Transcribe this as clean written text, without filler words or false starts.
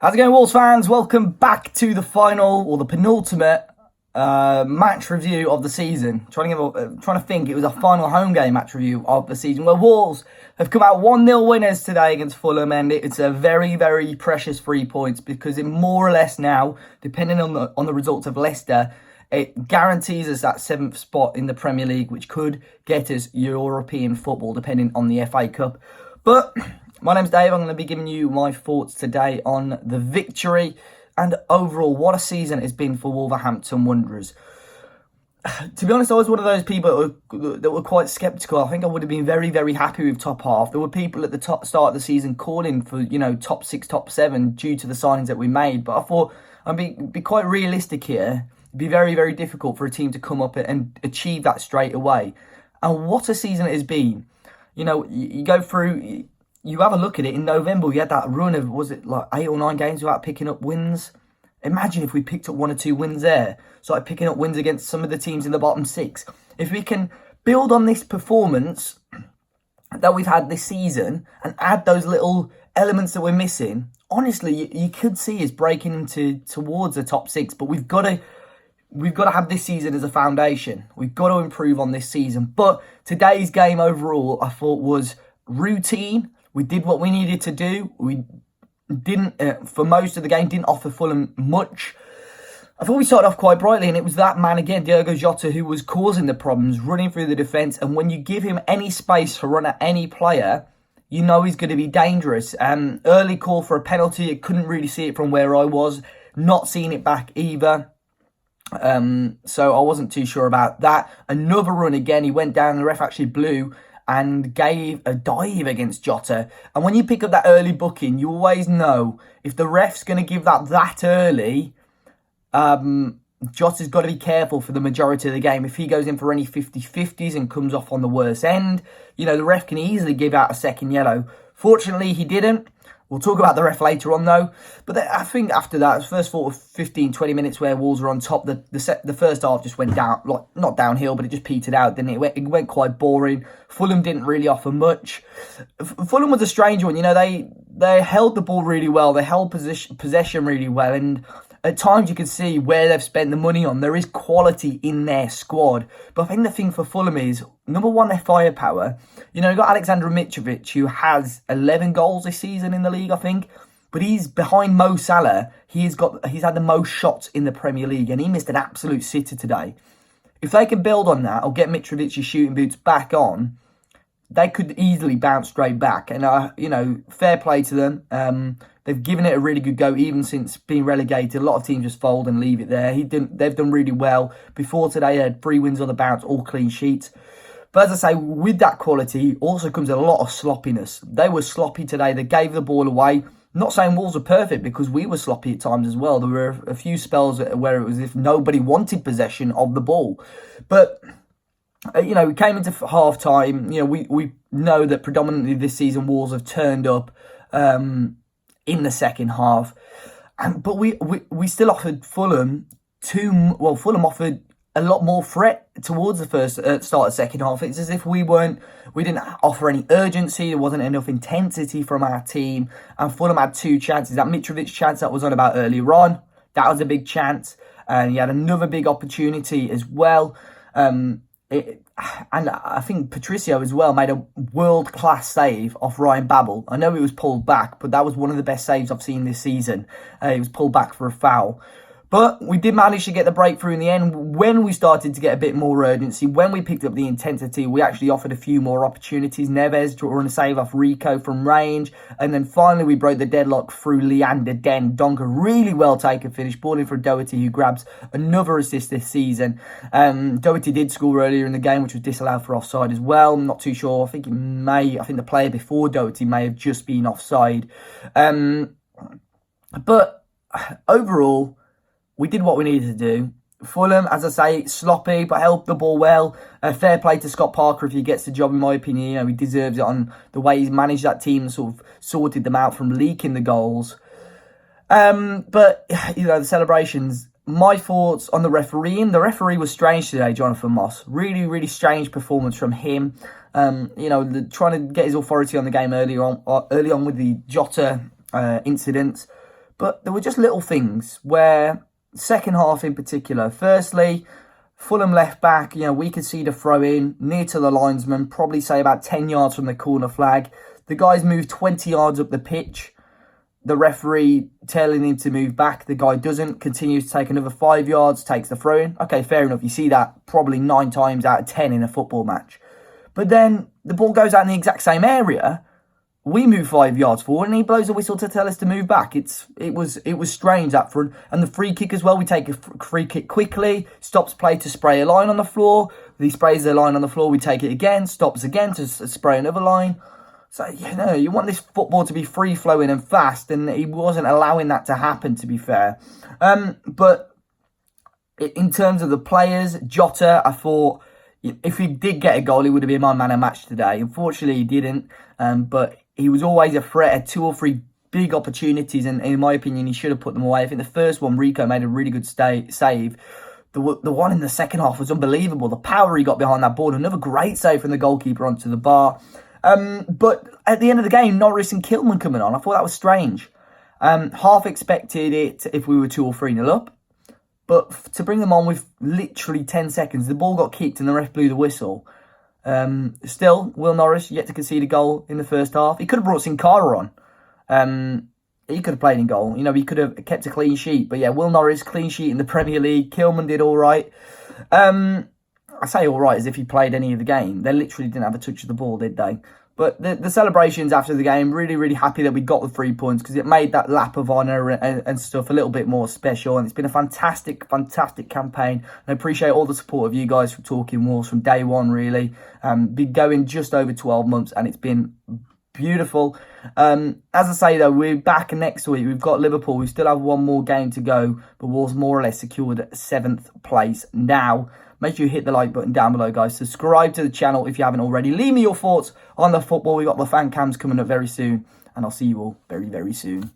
How's it going, Wolves fans? Welcome back to the final or the penultimate match review of the season. Trying to think, it was a final home game match review of the season where Wolves have come out 1-0 winners today against Fulham, and it's a very, very precious 3 points because it more or less now, depending on the results of Leicester, it guarantees us that 7th spot in the Premier League, which could get us European football, depending on the FA Cup. But my name's Dave. I'm going to be giving you my thoughts today on the victory and overall what a season it's been for Wolverhampton Wanderers. To be honest, I was one of those people that were quite sceptical. I think I would have been very, very happy with top half. There were people at the start of the season calling for, top 6, top 7 due to the signings that we made. But I thought I'd be quite realistic here. It'd be very, very difficult for a team to come up and achieve that straight away. And what a season it has been. You go through, you have a look at it. In November, we had that run of, was it like 8 or 9 games without picking up wins? Imagine if we picked up 1 or 2 wins there. Started picking up wins against some of the teams in the bottom 6. If we can build on this performance that we've had this season and add those little elements that we're missing, honestly, you could see us breaking towards the top 6. But we've got to have this season as a foundation. We've got to improve on this season. But today's game overall, I thought, was routine. We did what we needed to do. We didn't, for most of the game, didn't offer Fulham much. I thought we started off quite brightly, and it was that man again, Diogo Jota, who was causing the problems, running through the defence. And when you give him any space to run at any player, you know he's going to be dangerous. Early call for a penalty. I couldn't really see it from where I was. Not seeing it back either. So I wasn't too sure about that. Another run again. He went down. The ref actually blew and gave a dive against Jota. And when you pick up that early booking, you always know if the ref's going to give that early, Jota's got to be careful for the majority of the game. If he goes in for any 50-50s and comes off on the worst end, the ref can easily give out a second yellow. Fortunately, he didn't. We'll talk about the ref later on, though. But I think after that, the first 15-20 minutes where Wolves were on top, the first half just went down, like not downhill, but it just petered out, didn't it? It went quite boring. Fulham didn't really offer much. Fulham was a strange one. They held the ball really well. They held possession really well. And at times you can see where they've spent the money on. There is quality in their squad. But I think the thing for Fulham is, number one, their firepower. You've got Alexander Mitrovic, who has 11 goals this season in the league, I think. But he's behind Mo Salah. He's had the most shots in the Premier League, and he missed an absolute sitter today. If they can build on that or get Mitrovic's shooting boots back on, they could easily bounce straight back. And, fair play to them. They've given it a really good go, even since being relegated. A lot of teams just fold and leave it there. They've done really well. Before today, they had 3 wins on the bounce, all clean sheets. But as I say, with that quality also comes a lot of sloppiness. They were sloppy today. They gave the ball away. Not saying Wolves were perfect, because we were sloppy at times as well. There were a few spells where it was as if nobody wanted possession of the ball. But we came into half time. We know that predominantly this season Wolves have turned up in the second half, but we still offered Fulham Fulham offered a lot more threat towards the first start of second half. It's as if we didn't offer any urgency. There wasn't enough intensity from our team, and Fulham had 2 chances. That Mitrovic chance that was on about earlier on, that was a big chance, and he had another big opportunity as well. And I think Patricio as well made a world-class save off Ryan Babel. I know it was pulled back, but that was one of the best saves I've seen this season. It was pulled back for a foul. But we did manage to get the breakthrough in the end. When we started to get a bit more urgency, when we picked up the intensity, we actually offered a few more opportunities. Neves to run a save off Rico from range. And then finally we broke the deadlock through Leander Dendoncker. Really well taken finish. Ball in for Doherty, who grabs another assist this season. Doherty did score earlier in the game, which was disallowed for offside as well. I'm not too sure. I think the player before Doherty may have just been offside. But overall, we did what we needed to do. Fulham, as I say, sloppy, but held the ball well. Fair play to Scott Parker if he gets the job, in my opinion. He deserves it on the way he's managed that team and sort of sorted them out from leaking the goals. But, the celebrations. My thoughts on the refereeing. The referee was strange today, Jonathan Moss. Really, really strange performance from him. Trying to get his authority on the game early on with the Jota incident. But there were just little things where, second half in particular, firstly, Fulham left back, we could see the throw in near to the linesman, probably say about 10 yards from the corner flag. The guys moved 20 yards up the pitch. The referee telling him to move back. The guy doesn't, continues to take another 5 yards, takes the throw in. Okay, fair enough. You see that probably 9 times out of 10 in a football match. But then the ball goes out in the exact same area. We move 5 yards forward and he blows a whistle to tell us to move back. It was strange, that front. And the free kick as well, we take a free kick quickly, stops play to spray a line on the floor. He sprays the line on the floor, we take it again, stops again to spray another line. So, you want this football to be free-flowing and fast, and he wasn't allowing that to happen, to be fair. But in terms of the players, Jota, I thought if he did get a goal, he would have been my man of match today. Unfortunately, he didn't, but he was always a threat, had 2 or 3 big opportunities, and in my opinion, he should have put them away. I think the first one, Rico made a really good save. The one in the second half was unbelievable. The power he got behind that ball, another great save from the goalkeeper onto the bar. But at the end of the game, Norris and Kilman coming on, I thought that was strange. Half expected it if we were 2 or 3-0 up. But to bring them on with literally 10 seconds, the ball got kicked and the ref blew the whistle. Still, Will Norris yet to concede a goal in the first half. He could have brought Sin Cara on. He could have played in goal. He could have kept a clean sheet. But yeah, Will Norris, clean sheet in the Premier League. Kilman did all right. I say all right as if he played any of the game. They literally didn't have a touch of the ball, did they? But the celebrations after the game, really, really happy that we got the 3 points because it made that lap of honour and stuff a little bit more special. And it's been a fantastic, fantastic campaign. And I appreciate all the support of you guys from Talking Wolves from day one, really. Been going just over 12 months and it's been beautiful. As I say, though, we're back next week. We've got Liverpool. We still have one more game to go. But Wolves more or less secured 7th place now. Make sure you hit the like button down below, guys. Subscribe to the channel if you haven't already. Leave me your thoughts on the football. We've got the fan cams coming up very soon. And I'll see you all very, very soon.